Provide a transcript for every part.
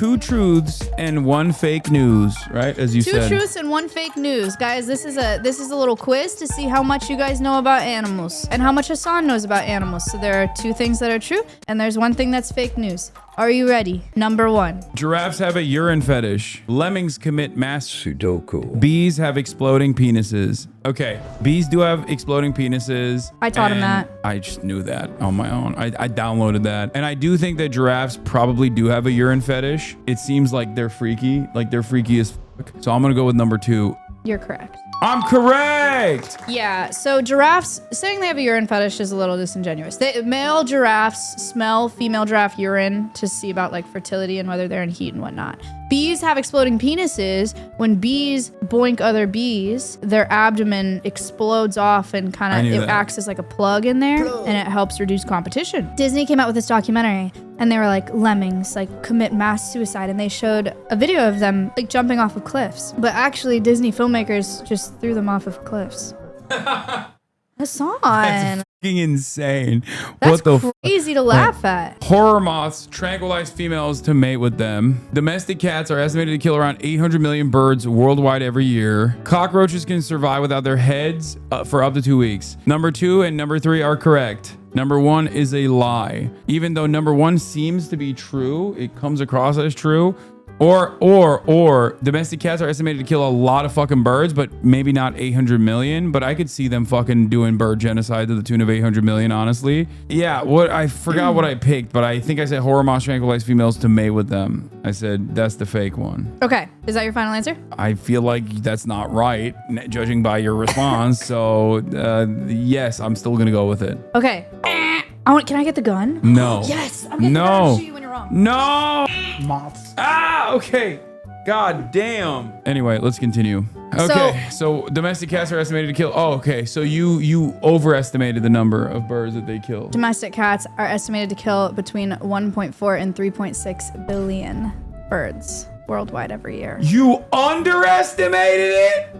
2 truths and 1 fake news, right? As you said. 2 truths and 1 fake news. Guys, this is a little quiz to see how much you guys know about animals and how much Hasan knows about animals. So there are 2 things that are true and there's 1 thing that's fake news. Are you ready? Number 1. Giraffes have a urine fetish. Lemmings commit mass Sudoku. Bees have exploding penises. Okay, bees do have exploding penises. I taught him that. I just knew that on my own. I downloaded that. And I do think that giraffes probably do have a urine fetish. It seems like they're freaky. Like they're freaky as fuck. So I'm gonna go with number 2. You're correct. I'm correct! Yeah, so giraffes, saying they have a urine fetish is a little disingenuous. Male giraffes smell female giraffe urine to see about like fertility and whether they're in heat and whatnot. Bees have exploding penises. When bees boink other bees, their abdomen explodes off and kind of it acts as like a plug in there and it helps reduce competition. Disney came out with this documentary and they were like, lemmings like commit mass suicide, and they showed a video of them like jumping off of cliffs. But actually Disney filmmakers just threw them off of cliffs. Hasan. That's fucking insane. That's what the crazy to laugh at. Horror moths tranquilize females to mate with them. Domestic cats are estimated to kill around 800 million birds worldwide every year. Cockroaches can survive without their heads for up to 2 weeks. Number 2 and number 3 are correct. Number 1 is a lie. Even though number 1 seems to be true, it comes across as true. Or domestic cats are estimated to kill a lot of fucking birds, but maybe not 800 million. But I could see them fucking doing bird genocide to the tune of 800 million, honestly. Yeah, I forgot what I picked, but I think I said horror moths tranquilize females to mate with them. I said that's the fake one. Okay, is that your final answer? I feel like that's not right, judging by your response. So yes, I'm still gonna go with it. Okay. Can I get the gun? No. Yes, I'm getting the gun. I'll shoot you when you're wrong. No. Moths. Ah, okay. God damn. Anyway, let's continue. Okay, so domestic cats are estimated to kill. Oh, okay. So you overestimated the number of birds that they kill. Domestic cats are estimated to kill between 1.4 and 3.6 billion birds worldwide every year. You underestimated it?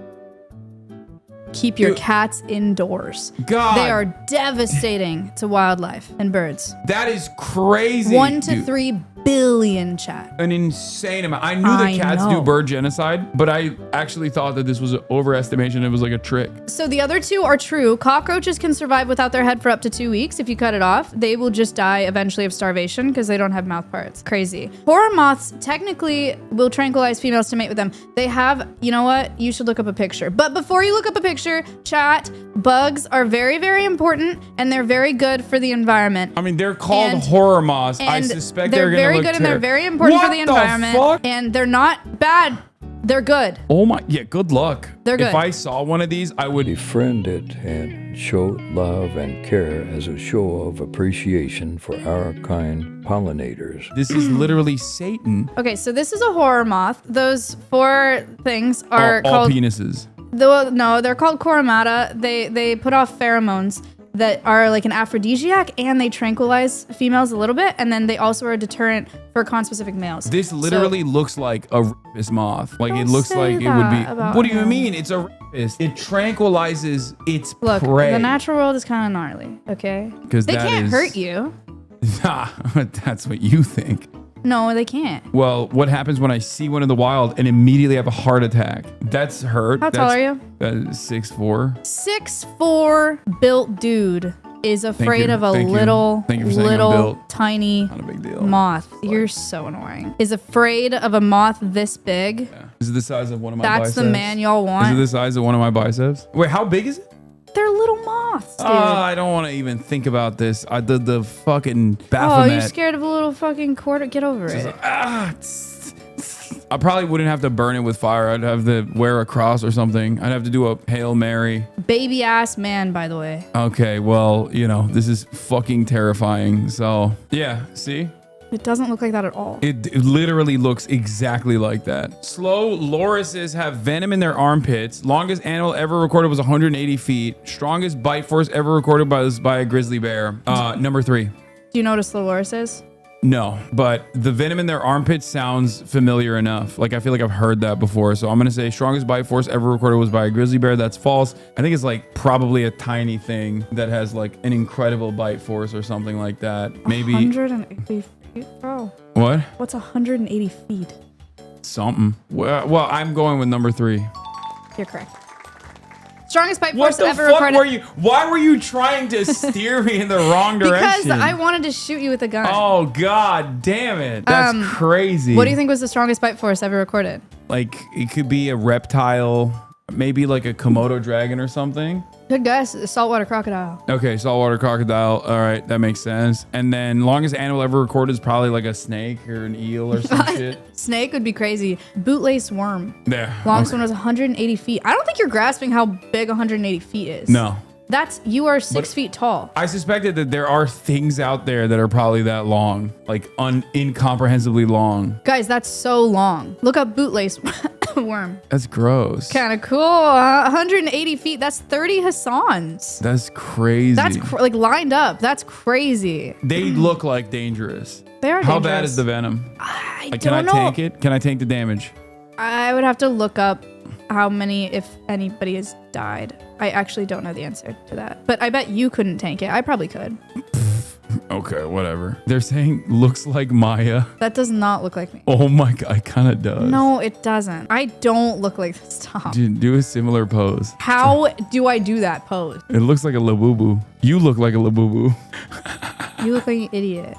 Keep your cats indoors. God. They are devastating to wildlife and birds. That is crazy. 1 to 3 billion, chat. An insane amount. I knew that cats do bird genocide, but I actually thought that this was an overestimation. It was like a trick. So the other 2 are true. Cockroaches can survive without their head for up to 2 weeks. If you cut it off, they will just die eventually of starvation because they don't have mouth parts. Crazy. Horror moths technically will tranquilize females to mate with them. They have, you know what? You should look up a picture. But before you look up a picture, chat, bugs are very, very important and they're very good for the environment. I mean, they're called horror moths. I suspect they're going to look good and they're very important for the environment. Fuck? And they're not bad. They're good. Oh my, yeah, good luck. They're good. If I saw one of these, I would Befriend it and show love and care as a show of appreciation for our kind pollinators. This is literally Satan. Okay, so this is a horror moth. Those 4 things are all called penises. No, they're called coromata. They put off pheromones that are like an aphrodisiac and they tranquilize females a little bit, and then they also are a deterrent for conspecific males. This literally looks like a rapist moth. Like it looks like it would be. What do you mean? It's a rapist. It tranquilizes its prey. The natural world is kind of gnarly, okay? Because they can't hurt you. Nah, that's what you think. No, they can't. Well, what happens when I see one in the wild and immediately have a heart attack? That's hurt. How tall are you? 6'4". 6'4" built dude is afraid of a little tiny Not a big deal. moth. You're so annoying. Is afraid of a moth this big. Yeah. Is it the size of one of my biceps? That's the man y'all want. Is it the size of one of my biceps? Wait, how big is it? They're little moths, dude. I don't want to even think about this. The fucking Baphomet. Oh, you're scared of a little fucking quarter? Get over it. Like, I probably wouldn't have to burn it with fire. I'd have to wear a cross or something. I'd have to do a Hail Mary. Baby ass man, by the way. Okay, well, you know, this is fucking terrifying. So, yeah, see? It doesn't look like that at all. It literally looks exactly like that. Slow lorises have venom in their armpits. Longest animal ever recorded was 180 feet. Strongest bite force ever recorded by a grizzly bear. Number 3. Do you know what a Sloloris is? No, but the venom in their armpits sounds familiar enough. Like, I feel like I've heard that before. So I'm going to say strongest bite force ever recorded was by a grizzly bear. That's false. I think it's like probably a tiny thing that has like an incredible bite force or something like that. Maybe 180 feet. Oh. What? What's 180 feet? Something. Well, I'm going with number 3. You're correct. Strongest bite What force the ever fuck recorded. were you? Why were you trying to steer me in the wrong direction? Because I wanted to shoot you with a gun. Oh god damn it! That's crazy. What do you think was the strongest bite force ever recorded? Like it could be a reptile, maybe like a Komodo dragon or something. Good guess. Saltwater crocodile. Okay, saltwater crocodile. All right, that makes sense. And then longest animal ever recorded is probably like a snake or an eel or some shit. Snake would be crazy. Bootlace worm. There. Longest one was 180 feet. I don't think you're grasping how big 180 feet is. No. You are 6 feet tall. I suspected that there are things out there that are probably that long, like incomprehensibly long. Guys, that's so long. Look up bootlace worm. That's gross. Kind of cool. 180 feet. That's 30 Hasans. That's crazy. That's like lined up. That's crazy. They look like dangerous. They are How dangerous. bad is the venom? I Like, don't can I know. tank it? Can I tank the damage? I would have to look up how many, if anybody has died. I actually don't know the answer to that. But I bet you couldn't tank it. I probably could. Okay, whatever. They're saying looks like Maya. That does not look like me. Oh my god, it kind of does. No, it doesn't. I don't look like this. Stop. Dude, do a similar pose. How do I do that pose? It looks like a labubu. You look like a labubu. You look like an idiot.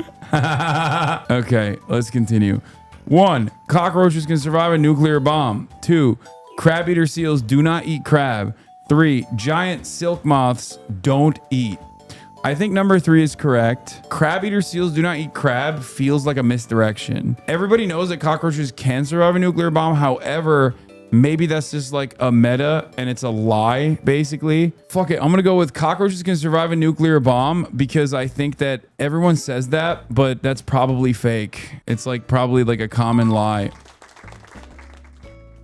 Okay, let's continue. 1. Cockroaches can survive a nuclear bomb. 2. Crab-eater seals do not eat crab. 3. Giant silk moths don't eat. I think number 3 is correct. Crab-eater seals do not eat crab feels like a misdirection. Everybody knows that cockroaches can survive a nuclear bomb. However, maybe that's just like a meta and it's a lie, basically. Fuck it. I'm going to go with cockroaches can survive a nuclear bomb because I think that everyone says that, but that's probably fake. It's like probably like a common lie.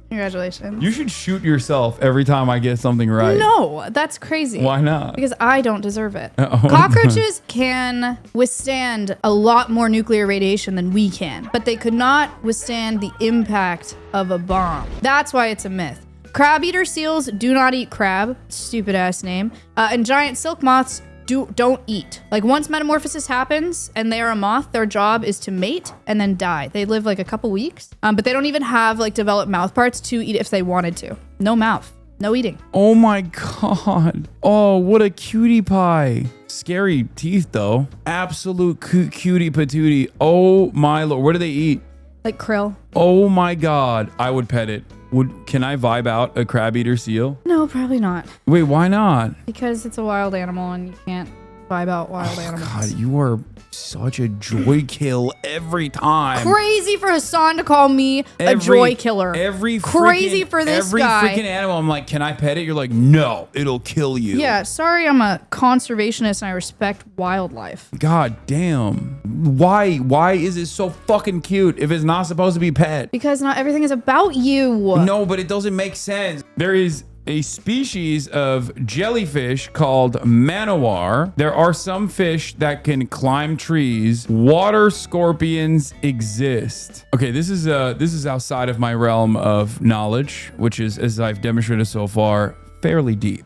Congratulations. You should shoot yourself every time I get something right. No, that's crazy. Why not? Because I don't deserve it. Oh. Cockroaches can withstand a lot more nuclear radiation than we can, but they could not withstand the impact of a bomb. That's why it's a myth. Crab-eater seals do not eat crab. Stupid ass name. And giant silk moths don't eat. Like once metamorphosis happens and they are a moth, their job is to mate and then die. They live like a couple weeks, but they don't even have like developed mouth parts to eat if they wanted to. No mouth, no eating. Oh my god. Oh, what a cutie pie. Scary teeth though. Absolute cutie patootie. Oh my lord. What do they eat? Like krill. Oh my god. I would pet it. Can I vibe out a crab-eater seal? No, probably not. Wait, why not? Because it's a wild animal and you can't vibe out wild animals. God, you are such a joy kill every time. Crazy for Hasan to call me a joy killer. Crazy for this guy. Every freaking animal, I'm like, can I pet it? You're like, no, it'll kill you. Yeah, sorry, I'm a conservationist and I respect wildlife. God damn. Why is it so fucking cute if it's not supposed to be pet? Because not everything is about you. No, but it doesn't make sense. There is a species of jellyfish called manowar. There are some fish that can climb trees. Water scorpions exist. Okay, this is outside of my realm of knowledge, which is, as I've demonstrated so far, fairly deep.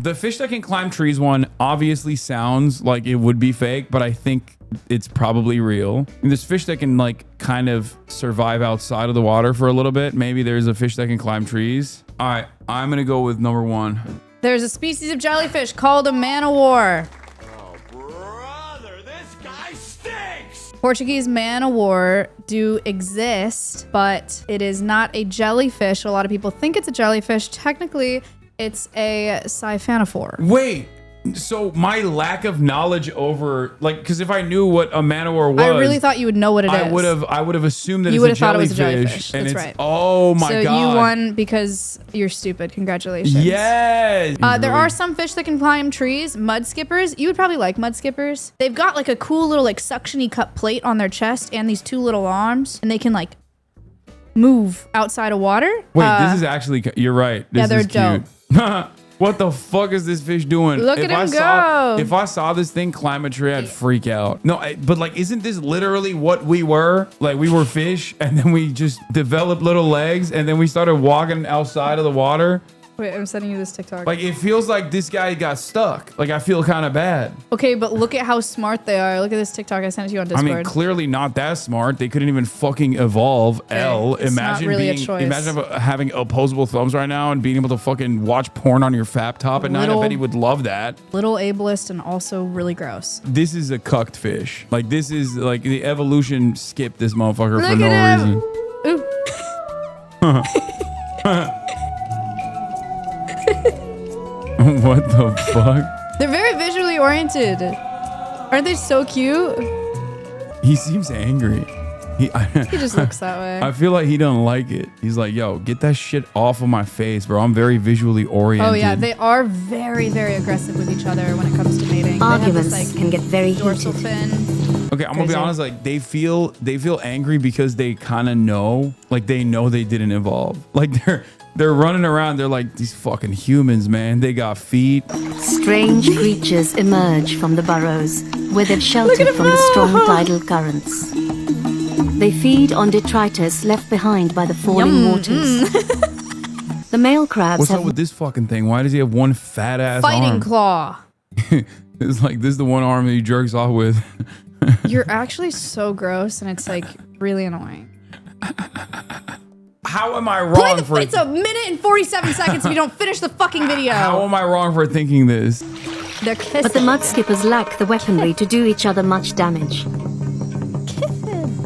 The fish that can climb trees one obviously sounds like it would be fake, but I think it's probably real. And there's fish that can like kind of survive outside of the water for a little bit. Maybe there's a fish that can climb trees. All right, I'm gonna go with number 1. There's a species of jellyfish called a man-o-war. Oh, brother, this guy stinks! Portuguese man-o-war do exist, but it is not a jellyfish. A lot of people think it's a jellyfish. Technically, it's a siphonophore. Wait, so my lack of knowledge over, like, because if I knew what a manowar was, I really thought you would know what it is. I would have assumed that You it's would a have thought it was a jellyfish. jellyfish. And That's it's, right. oh my so god. you won because you're stupid. Congratulations. Yes. There are some fish that can climb trees. Mud skippers. You would probably like mud skippers. They've got like a cool little like suction-y cup plate on their chest and these 2 little arms, and they can like move outside of water. Wait, this is actually, you're right. This yeah, they're is cute. What the fuck is this fish doing? Look at him go. If I saw this thing climb a tree, I'd freak out. No, but like, isn't this literally what we were? Like, we were fish, and then we just developed little legs, and then we started walking outside of the water. Wait, I'm sending you this TikTok. Like, it feels like this guy got stuck. Like, I feel kind of bad. Okay, but look at how smart they are. Look at this TikTok. I sent it to you on Discord. I mean, clearly not that smart. They couldn't even fucking evolve. Okay, it's not really a choice. Imagine having opposable thumbs right now and being able to fucking watch porn on your fap top at night. I bet he would love that. Little ableist and also really gross. This is a cucked fish. Like, this is like the evolution skipped this motherfucker for Look no at him. reason. Ooh. What the fuck? They're very visually oriented. Aren't they so cute? He seems angry. He just looks that way. I feel like he don't like it. He's like, yo, get that shit off of my face, bro. I'm very visually oriented. Oh yeah, they are very, very aggressive with each other when it comes to mating. Arguments they have this, can get very dorsal heated. fin. Okay, I'm gonna be honest. Like they feel angry because they kind of know, like they know they didn't evolve. Like they're running around. They're like these fucking humans, man. They got feet. Strange creatures emerge from the burrows where they've sheltered from the strong tidal currents. They feed on detritus left behind by the falling waters. The male crabs What's up with this fucking thing? Why does he have one fat ass Fighting arm? claw. It's like this is the one arm that he jerks off with. You're actually so gross, and it's like really annoying. How am I wrong It's a minute and 47 seconds if you don't finish the fucking video. How am I wrong for thinking this? They're kissing. But the mud skippers lack the weaponry to do each other much damage.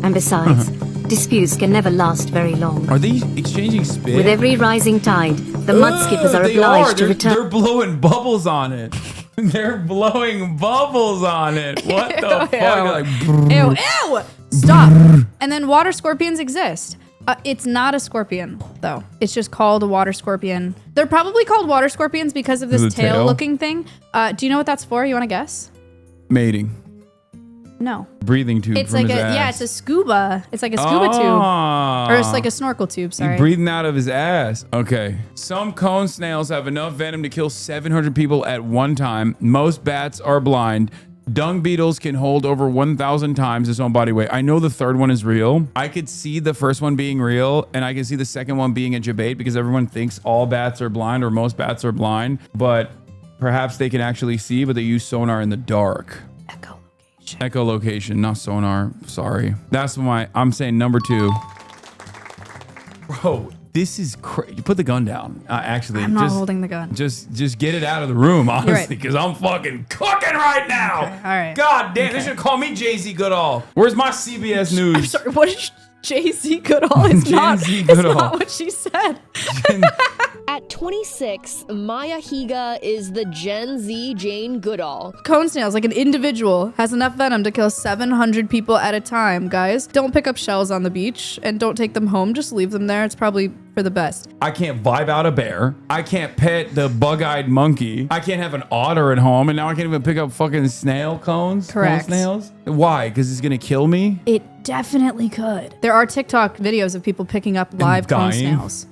And besides, disputes can never last very long. Are they exchanging spit? With every rising tide, the mud skippers are obliged to return. They're blowing bubbles on it. They're blowing bubbles on it. What the fuck? Like, ew, ew! Stop. And then water scorpions exist. It's not a scorpion, though. It's just called a water scorpion. They're probably called water scorpions because of this The tail? tail-looking thing. Do you know what that's for? You want to guess? mating. No. Breathing tube. It's from like his a ass. yeah, it's a scuba. It's like a scuba tube. Or it's like a snorkel tube, sorry. He's breathing out of his ass. Okay. Some cone snails have enough venom to kill 700 people at one time. Most bats are blind. Dung beetles can hold over 1,000 times its own body weight. I know the third one is real. I could see the first one being real, and I can see the second one being a debate because everyone thinks all bats are blind or most bats are blind, but perhaps they can actually see, but they use sonar in the dark. Echolocation, not sonar. Sorry. That's why I'm saying number 2. Bro, this is crazy. Put the gun down. Actually, I'm not holding the gun. Just get it out of the room, honestly, because I'm fucking cooking right now. Okay, all right. God damn, they should call me Jay-Z Goodall. Where's my CBS News? I'm sorry, what is Jay-Z Goodall? It's not what she said. At 26, Maya Higa is the Gen Z Jane Goodall. Cone snails, like an individual, has enough venom to kill 700 people at a time, guys. Don't pick up shells on the beach and don't take them home. Just leave them there. It's probably for the best. I can't vibe out a bear. I can't pet the bug-eyed monkey. I can't have an otter at home. And now I can't even pick up fucking snail cones. Correct. Cone snails. Why? Because it's going to kill me? It definitely could. There are TikTok videos of people picking up live cone snails.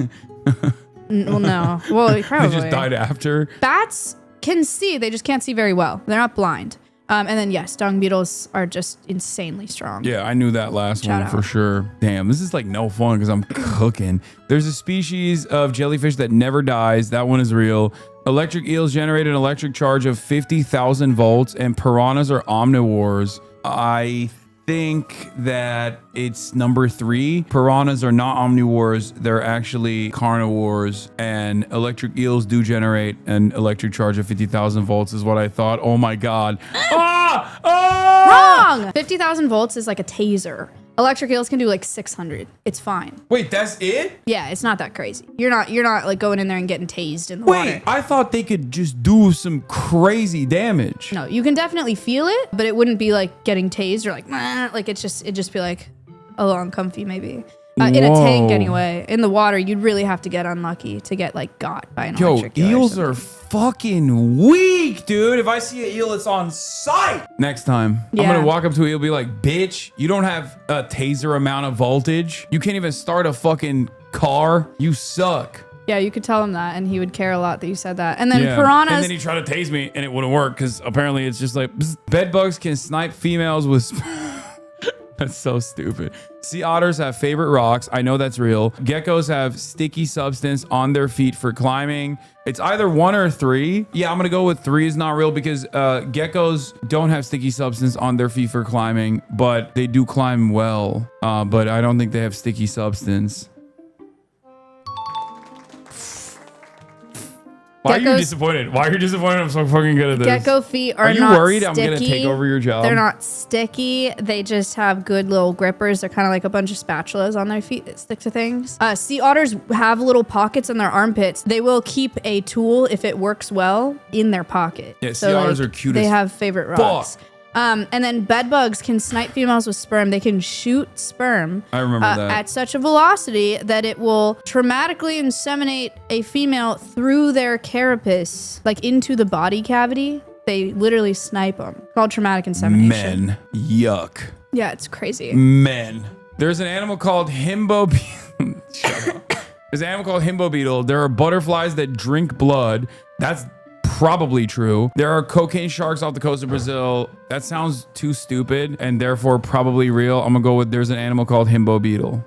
Well, no. Well, probably. They just died after. Bats can see. They just can't see very well. They're not blind. And then, yes, dung beetles are just insanely strong. Yeah, I knew that last Shout one out. for sure. Damn, this is like no fun because I'm cooking. There's a species of jellyfish that never dies. That one is real. Electric eels generate an electric charge of 50,000 volts, and piranhas are omnivores. I think that it's number 3. Piranhas are not omnivores. They're actually carnivores, and electric eels do generate an electric charge of 50,000 volts is what I thought. Oh my God. Wrong! 50,000 volts is like a taser. Electric eels can do like 600. It's fine. Wait, that's it? Yeah, it's not that crazy. You're not like going in there and getting tased in the water. Wait, I thought they could just do some crazy damage. No, you can definitely feel it, but it wouldn't be like getting tased or like, it'd just be like a little uncomfy maybe. In a tank anyway. In the water, you'd really have to get unlucky to get like got by an electric eel. Eels are fucking weak, dude. If I see an eel, it's on sight. Next time, I'm gonna walk up to an eel and be like, bitch, you don't have a taser amount of voltage. You can't even start a fucking car. You suck. Yeah, you could tell him that, and he would care a lot that you said that. And then piranhas. And then he tried to tase me, and it wouldn't work because apparently it's just like bed bugs can snipe females with. That's so stupid. Sea otters have favorite rocks. I know that's real. Geckos have sticky substance on their feet for climbing. It's either 1 or 3. Yeah, I'm going to go with 3 is not real because geckos don't have sticky substance on their feet for climbing, but they do climb well. But I don't think they have sticky substance. Why are you disappointed? Why are you disappointed? I'm so fucking good at this. Gecko feet are you not worried sticky. I'm going to take over your job? They're not sticky. They just have good little grippers. They're kind of like a bunch of spatulas on their feet that stick to things. Sea otters have little pockets in their armpits. They will keep a tool, if it works well, in their pocket. Yeah, sea otters are cute They as have favorite rocks. fuck. And then bed bugs can snipe females with sperm. They can shoot sperm I remember that. at such a velocity that it will traumatically inseminate a female through their carapace, like into the body cavity. They literally snipe them. Called traumatic insemination. Men. Yuck. Yeah, it's crazy. Men. There's an animal called himbo beetle. Shut up. There's an animal called himbo beetle. There are butterflies that drink blood. That's probably true. There are cocaine sharks off the coast of Brazil. That sounds too stupid and therefore probably real. I'm gonna go with there's an animal called himbo beetle.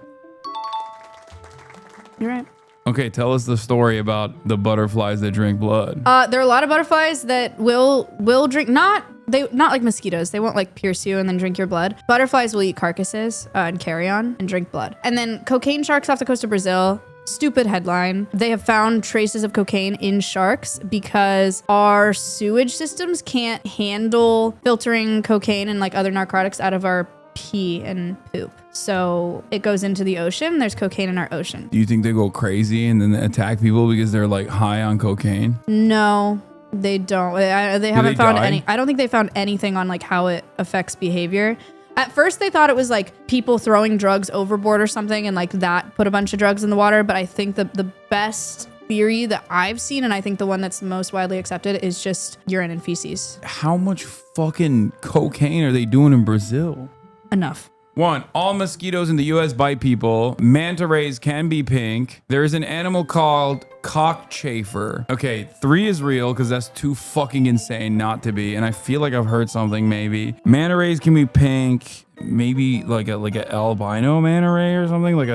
You're right. Okay, tell us the story about the butterflies that drink blood. There are a lot of butterflies that will drink, not like mosquitoes. They won't like pierce you and then drink your blood. Butterflies will eat carcasses and carrion and drink blood. And then cocaine sharks off the coast of Brazil. Stupid headline. They have found traces of cocaine in sharks because our sewage systems can't handle filtering cocaine and like other narcotics out of our pee and poop. So it goes into the ocean. There's cocaine in our ocean. Do you think they go crazy and then attack people because they're like high on cocaine? No, they don't. They haven't found die? any. I don't think they found anything on like how it affects behavior. At first, they thought it was like people throwing drugs overboard or something, and like that put a bunch of drugs in the water. But I think the best theory that I've seen, and I think the one that's most widely accepted, is just urine and feces. How much fucking cocaine are they doing in Brazil? Enough. 1, all mosquitoes in the US bite people. Manta rays can be pink. There's an animal called cockchafer. Okay, 3 is real because that's too fucking insane not to be. And I feel like I've heard something maybe. Manta rays can be pink. Maybe like a albino manta ray or something, like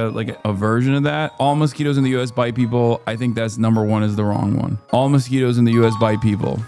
a version of that. All mosquitoes in the US bite people. I think that's number 1 is the wrong one. All mosquitoes in the US bite people.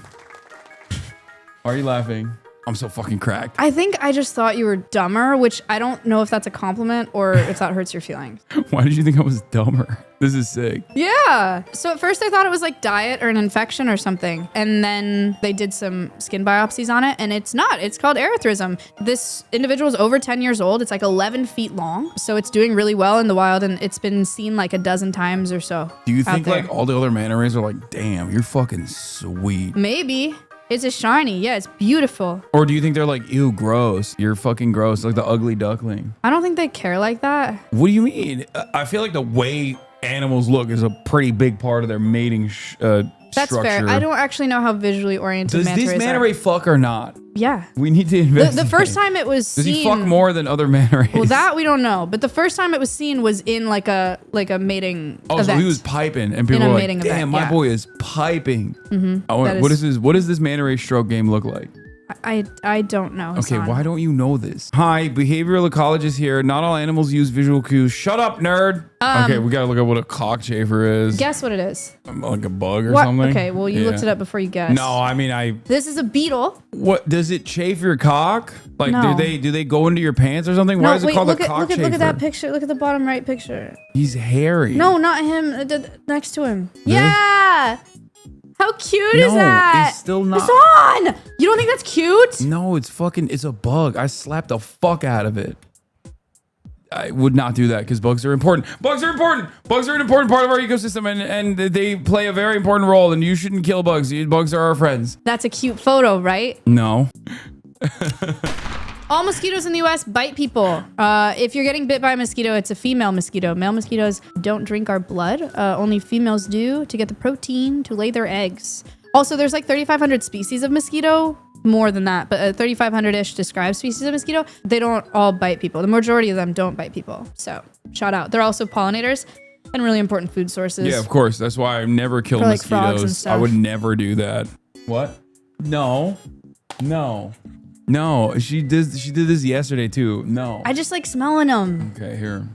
Why are you laughing? I'm so fucking cracked. I think I just thought you were dumber, which I don't know if that's a compliment or if that hurts your feelings. Why did you think I was dumber? This is sick. Yeah. So at first I thought it was like diet or an infection or something. And then they did some skin biopsies on it and it's not. It's called erythrism. This individual is over 10 years old. It's like 11 feet long. So it's doing really well in the wild and it's been seen like a dozen times or so. Do you think like all the other manta rays are like, damn, you're fucking sweet? Maybe. It's a shiny. Yeah, it's beautiful. Or do you think they're like, ew, gross. You're fucking gross. Like the ugly duckling. I don't think they care like that. What do you mean? I feel like the way animals look is a pretty big part of their mating That's structure. fair. I don't actually know how visually oriented Does manta this rays manta are. ray fuck or not? Yeah. We need to investigate. The first time it was Does seen... he fuck more than other manta rays? Well, that we don't know. But the first time it was seen was in like a mating event. So he was piping and people were like, damn, my boy is piping. What does this manta ray stroke game look like? I don't know. Okay, Hassan. why don't you know this? Hi, behavioral ecologist here. Not all animals use visual cues. Shut up, nerd. Okay, we gotta look up what a cockchafer is. Guess what it is. Like a bug or What? something? Okay, well, you looked it up before you guessed. No, I mean, This is a beetle. What, does it chafe your cock? Like, No. do they go into your pants or something? No, Why is it wait, called look a at cockchafer? look at that picture. Look at the bottom right picture. He's hairy. No, not him. Next to him. Yeah. How cute is No, that? it's still not. Hassan! You don't think that's cute? No, it's a bug. I slapped the fuck out of it. I would not do that because bugs are important. Bugs are important. Bugs are an important part of our ecosystem and they play a very important role and you shouldn't kill bugs. Bugs are our friends. That's a cute photo, right? No. All mosquitoes in the US bite people. If you're getting bit by a mosquito, it's a female mosquito. Male mosquitoes don't drink our blood. Only females do to get the protein to lay their eggs. Also, there's like 3,500 species of mosquito. More than that, but 3,500-ish described species of mosquito. They don't all bite people. The majority of them don't bite people. So shout out. They're also pollinators and really important food sources. Yeah, of course. That's why I've never killed For, like, frogs and mosquitoes. stuff. I would never do that. What? No. No, she did this yesterday too. No. I just like smelling them. Okay, here.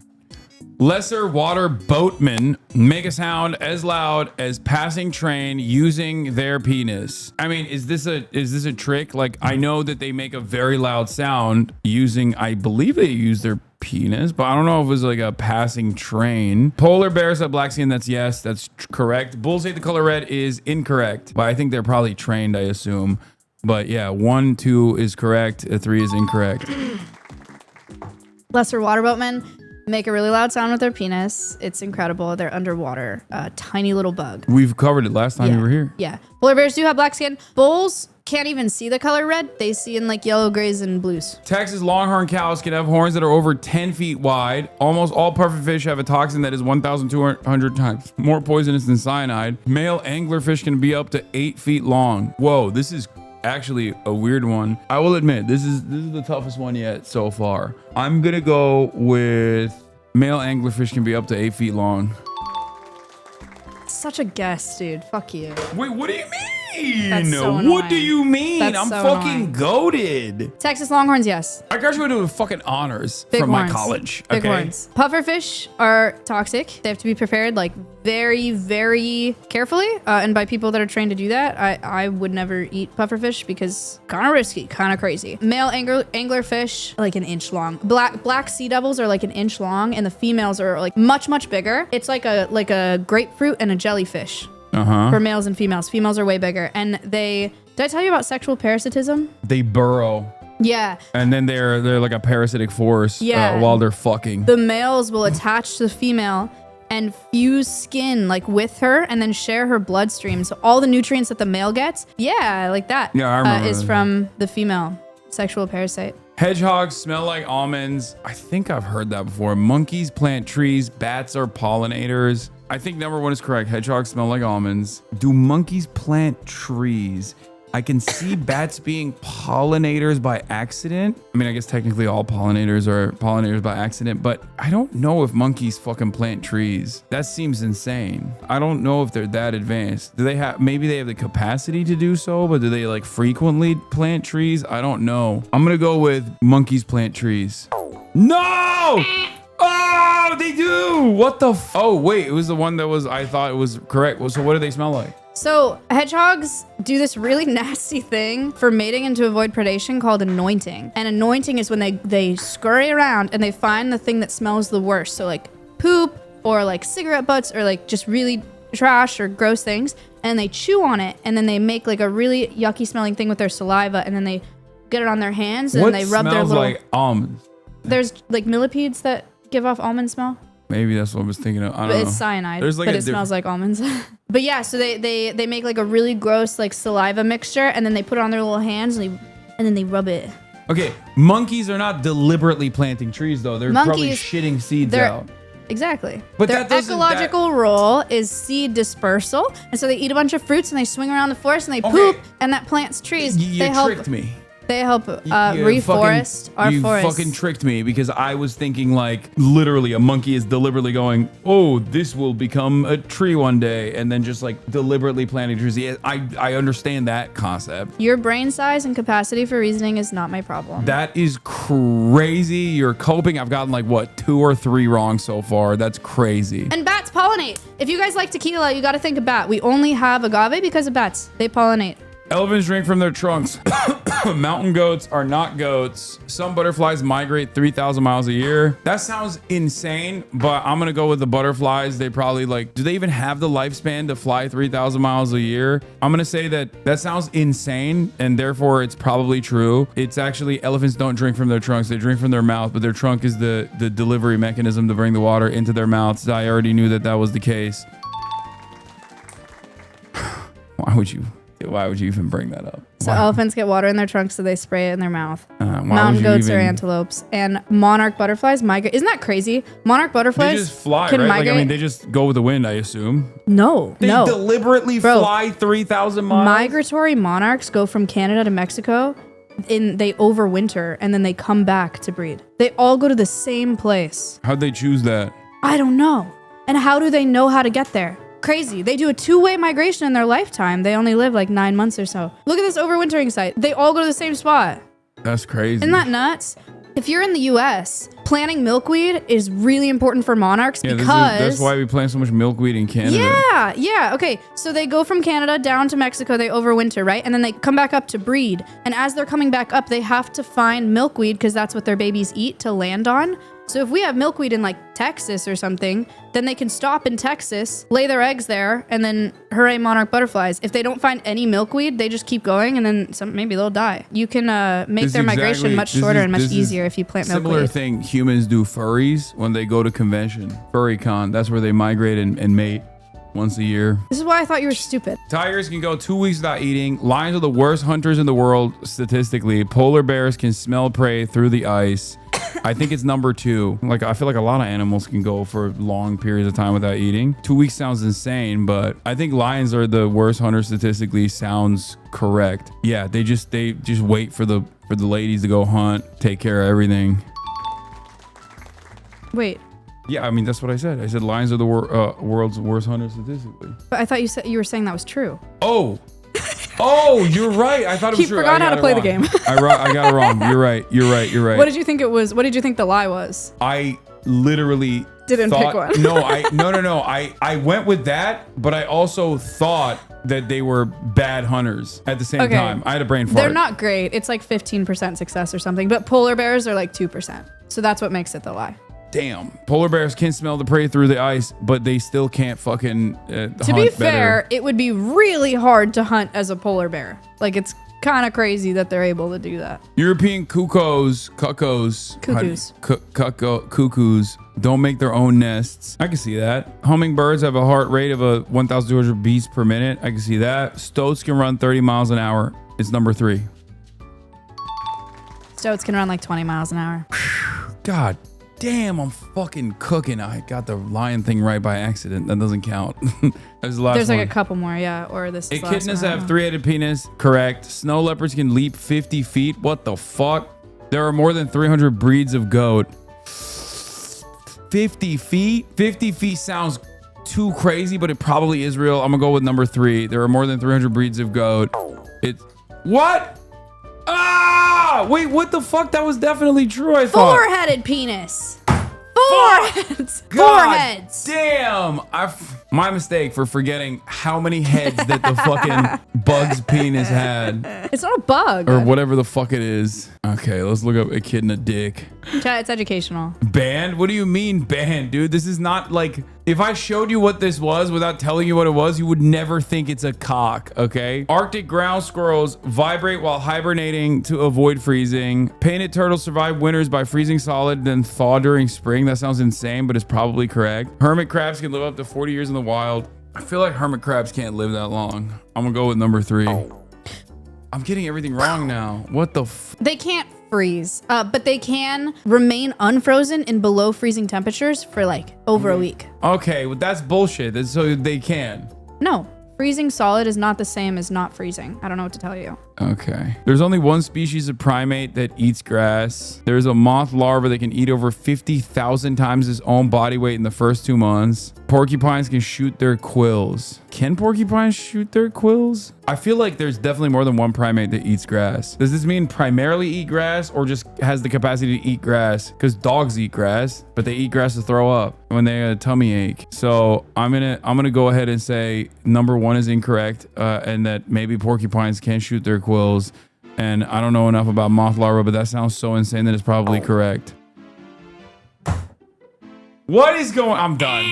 Lesser water boatmen make a sound as loud as passing train using their penis. I mean, is this a trick? Like, I know that they make a very loud sound using, I believe they use their penis, but I don't know if it was like a passing train. Polar bears have black skin. That's yes, that's correct. Bulls hate the color red is incorrect, but I think they're probably trained, I assume. But yeah, 1, 2 is correct. 3 is incorrect. Lesser water boatmen make a really loud sound with their penis. It's incredible. They're underwater. A tiny little bug. We've covered it last time you were here. Yeah. Polar bears do have black skin. Bulls can't even see the color red. They see in like yellow, grays, and blues. Texas longhorn cows can have horns that are over 10 feet wide. Almost all pufferfish have a toxin that is 1,200 times more poisonous than cyanide. Male anglerfish can be up to 8 feet long. Whoa, this is actually a weird one. I will admit, this is the toughest one yet so far. I'm gonna go with male anglerfish can be up to 8 feet long. Such a guess, dude. Fuck you. Wait, what do you mean? That's so What do annoying. you mean? That's I'm so fucking annoying. goated. Texas longhorns, yes. I graduated with fucking honors Big from horns. my college. Big Okay. horns. Pufferfish are toxic. They have to be prepared like very, very carefully. And by people that are trained to do that, I would never eat pufferfish because kind of risky, kind of crazy. Male anglerfish, like an inch long. Black sea devils are like an inch long, and the females are like much, much bigger. It's like a grapefruit and a jellyfish. For males and females. Females are way bigger. And did I tell you about sexual parasitism? They burrow. Yeah. And then they're like a parasitic force Yeah. while they're fucking. The males will attach to the female and fuse skin like with her and then share her bloodstream. So all the nutrients that the male gets, like that, Yeah, I remember is that. from the female sexual parasite. Hedgehogs smell like almonds. I think I've heard that before. Monkeys plant trees. Bats are pollinators. I think number 1 is correct. Hedgehogs smell like almonds. Do monkeys plant trees? I can see bats being pollinators by accident. I mean, I guess technically all pollinators are pollinators by accident, but I don't know if monkeys fucking plant trees. That seems insane. I don't know if they're that advanced. Do they have, maybe they have the capacity to do so, but do they like frequently plant trees? I don't know. I'm gonna go with monkeys plant trees. No! Oh, they do! What the oh, wait, it was the one that was, I thought it was correct. Well, so what do they smell like? So hedgehogs do this really nasty thing for mating and to avoid predation called anointing. And anointing is when they scurry around and they find the thing that smells the worst. So like poop or like cigarette butts or like just really trash or gross things. And they chew on it and then they make like a really yucky smelling thing with their saliva and then they get it on their hands and What they rub their smells little... like almonds? There's like millipedes that give off almond smell. Maybe that's what I was thinking of. I don't But know. it's cyanide, There's like but a it smells like almonds. But yeah, so they make like a really gross like saliva mixture, and then they put it on their little hands, and then they rub it. Okay, monkeys are not deliberately planting trees though. They're probably Monkeys, shitting seeds they're- out. Exactly. But their that doesn't- ecological role is seed dispersal, and so they eat a bunch of fruits and they swing around the forest and they poop, and that plants trees. You they help. tricked me. They help You reforest our you forest. fucking tricked me because I was thinking like literally a monkey is deliberately going, oh, this will become a tree one day, and then just like deliberately planting trees. Yeah, I understand that concept. Your brain size and capacity for reasoning is not my problem. That is crazy. You're coping. I've gotten like what 2 or 3 wrong so far. That's crazy. And bats pollinate. If you guys like tequila, you got to think of bat. We only have agave because of bats. They pollinate. Elephants drink from their trunks. Mountain goats are not goats. Some butterflies migrate 3,000 miles a year. That sounds insane, but I'm gonna go with the butterflies. They probably like, do they even have the lifespan to fly 3,000 miles a year? I'm gonna say that sounds insane, and therefore it's probably true. It's actually, elephants don't drink from their trunks. They drink from their mouth, but their trunk is the delivery mechanism to bring the water into their mouths. I already knew that was the case. Why would you even bring that up? So elephants get water in their trunks, so they spray it in their mouth. Why Mountain would you goats are even- antelopes, and monarch butterflies migrate. Isn't that crazy? Monarch butterflies They just fly, can right? migrate. Like, I mean, they just go with the wind, I assume. no. They deliberately Bro, fly 3,000 miles? Migratory monarchs go from Canada to Mexico. They overwinter and then they come back to breed. They all go to the same place. How'd they choose that? I don't know. And how do they know how to get there? Crazy. They do a 2-way migration in their lifetime. They only live like 9 months or so. Look at this overwintering site. They all go to the same spot. That's crazy. Isn't that nuts? If you're in the U.S., planting milkweed is really important for monarchs because... that's why we plant so much milkweed in Canada. Yeah. Okay, so they go from Canada down to Mexico. They overwinter, right? And then they come back up to breed. And as they're coming back up, they have to find milkweed because that's what their babies eat to land on. So if we have milkweed in like Texas or something, then they can stop in Texas, lay their eggs there, and then hooray monarch butterflies. If they don't find any milkweed, they just keep going, and then maybe they'll die. You can make their migration much shorter and much easier if you plant milkweed. Similar thing humans do furries when they go to convention. FurryCon, that's where they migrate and mate once a year. This is why I thought you were stupid. Tigers can go 2 weeks without eating. Lions are the worst hunters in the world statistically. Polar bears can smell prey through the ice. I think it's number 2. Like, I feel like a lot of animals can go for long periods of time without eating. 2 weeks sounds insane, but I think lions are the worst hunters statistically. Sounds correct. Yeah, they just wait for the ladies to go hunt, take care of everything. Wait. Yeah, I mean, that's what I said. I said lions are the world's worst hunters statistically. But I thought you were saying that was true. Oh, you're right. I thought it was He true. forgot how to play the game. I got it wrong. You're right. What did you think it was? What did you think the lie was? I literally didn't pick one. No. I went with that, but I also thought that they were bad hunters at the same time. I had a brain fart. They're not great. It's like 15% success or something, but polar bears are like 2%. So that's what makes it the lie. Damn. Polar bears can smell the prey through the ice, but they still can't fucking To be fair, it would be really hard to hunt as a polar bear. Like, it's kind of crazy that they're able to do that. European cuckoos don't make their own nests. I can see that. Hummingbirds have a heart rate of 1,200 beats per minute. I can see that. Stoats can run 30 miles an hour. It's number 3. Stoats can run like 20 miles an hour. God damn, I'm fucking cooking. I got the lion thing right by accident. That doesn't count. That's the last There's like one. a couple more, yeah. Or this is Echidnas have 3-headed penis. Correct. Snow leopards can leap 50 feet. What the fuck? There are more than 300 breeds of goat. 50 feet? 50 feet sounds too crazy, but it probably is real. I'm gonna go with number 3. There are more than 300 breeds of goat. It's what? Ah! Wait, what the fuck? That was definitely true, I thought. 4-headed penis. 4 heads. 4 heads. Damn. My mistake for forgetting how many heads that the fucking bug's penis had. It's not a bug. Or whatever the fuck it is. Okay, let's look up echidna dick. Chat, it's educational. Banned? What do you mean banned, dude? This is not like... If I showed you what this was without telling you what it was, you would never think it's a cock, okay? Arctic ground squirrels vibrate while hibernating to avoid freezing. Painted turtles survive winters by freezing solid, then thaw during spring. That sounds insane, but it's probably correct. Hermit crabs can live up to 40 years in the wild. I feel like hermit crabs can't live that long. I'm gonna go with number 3. I'm getting everything wrong now. What the They can't freeze, but they can remain unfrozen in below freezing temperatures for like over a week. Okay, well, that's bullshit. So they can. No, freezing solid is not the same as not freezing. I don't know what to tell you. Okay. There's only one species of primate that eats grass. There's a moth larva that can eat over 50,000 times its own body weight in the first 2 months. Porcupines can shoot their quills. Can porcupines shoot their quills? I feel like there's definitely more than one primate that eats grass. Does this mean primarily eat grass or just has the capacity to eat grass? Because dogs eat grass, but they eat grass to throw up when they have a tummy ache. So I'm gonna go ahead and say number 1 is incorrect, and that maybe porcupines can shoot their quills. And I don't know enough about moth larva, but that sounds so insane that it's probably correct. What is going? I'm done.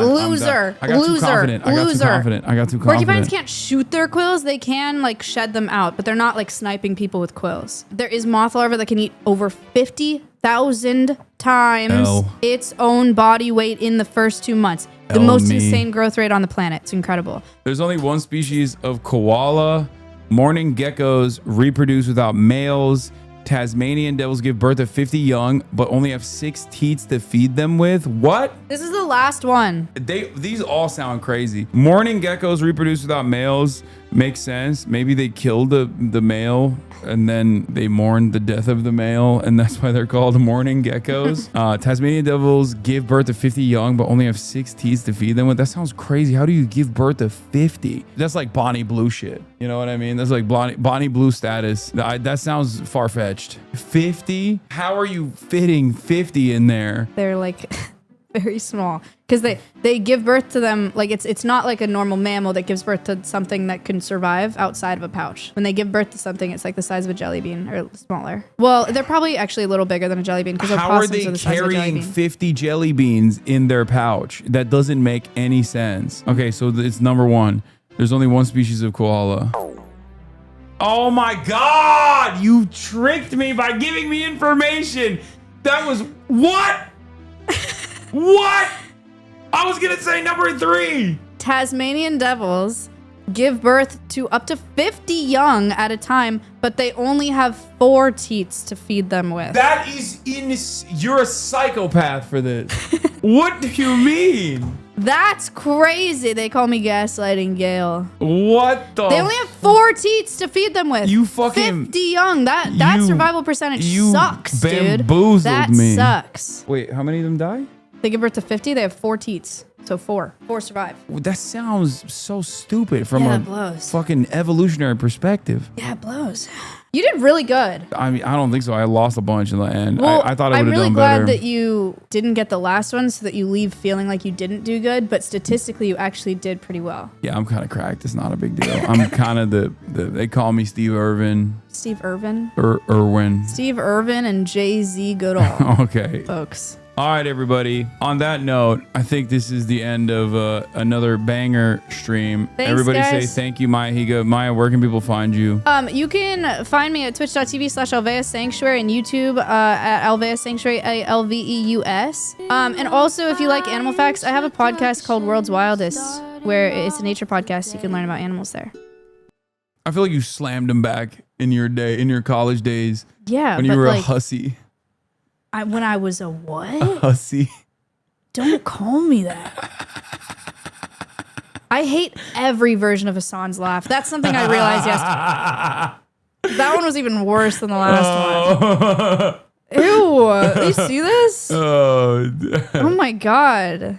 Loser. I got too confident. I got too confident. Porcupines can't shoot their quills. They can like shed them out, but they're not like sniping people with quills. There is moth larva that can eat over 50,000 times its own body weight in the first 2 months. The most insane growth rate on the planet. It's incredible. There's only one species of koala. Morning geckos reproduce without males. Tasmanian devils give birth to 50 young, but only have 6 teats to feed them with. What? This is the last one. These all sound crazy. Morning geckos reproduce without males. Makes sense. Maybe they killed the male and then they mourned the death of the male, and that's why they're called mourning geckos. Tasmanian devils give birth to 50 young, but only have 6 teeth to feed them with. That sounds crazy. How do you give birth to 50? That's like Bonnie Blue shit. You know what I mean? That's like Bonnie Blue status. That sounds far-fetched. 50? How are you fitting 50 in there? They're like very small because they give birth to them like it's not like a normal mammal that gives birth to something that can survive outside of a pouch. When they give birth to something, it's like the size of a jelly bean or smaller. Well, they're probably actually a little bigger than a jelly bean because how are they carrying 50 jelly beans in their pouch? That doesn't make any sense. Okay, so it's number 1. There's only one species of koala. Oh my God! You tricked me by giving me information. That was what? What? I was gonna say number 3. Tasmanian devils give birth to up to 50 young at a time, but they only have 4 teats to feed them with. That is you're a psychopath for this. What do you mean? That's crazy. They call me gaslighting Gail. What the? They only have 4 teats to feed them with. You fucking 50 young. That survival percentage sucks, dude. Bamboozled me. That sucks. Wait, how many of them die? They give birth to 50. They have 4 teats. So 4 survive. That sounds so stupid from Yeah, a it blows. fucking evolutionary perspective. Yeah, it blows. You did really good. I mean, I don't think so. I lost a bunch in the end. Well, I thought I I'm would have really done glad better. that you didn't get the last one so that you leave feeling like you didn't do good, but statistically you actually did pretty well. Yeah, I'm kind of cracked. It's not a big deal. I'm kind of they call me Steve Irvin. Steve Irvin? Irwin. Steve Irvin and Jay-Z Goodall. Okay. Folks. All right, everybody. On that note, I think this is the end of another banger stream. Thanks, Everybody guys. say thank you, Maya Higa. Maya, where can people find you? You can find me at twitch.tv/Alveus Sanctuary and YouTube at Alveus Sanctuary, Alveus. And also, if you like animal facts, I have a podcast called World's Wildest, where it's a nature podcast. You can learn about animals there. I feel like you slammed him back in your college days. Yeah, when you were a hussy. When I was a what? A hussy. Don't call me that. I hate every version of Hasan's laugh. That's something I realized yesterday. That one was even worse than the last one. Ew. You see this? Oh my God.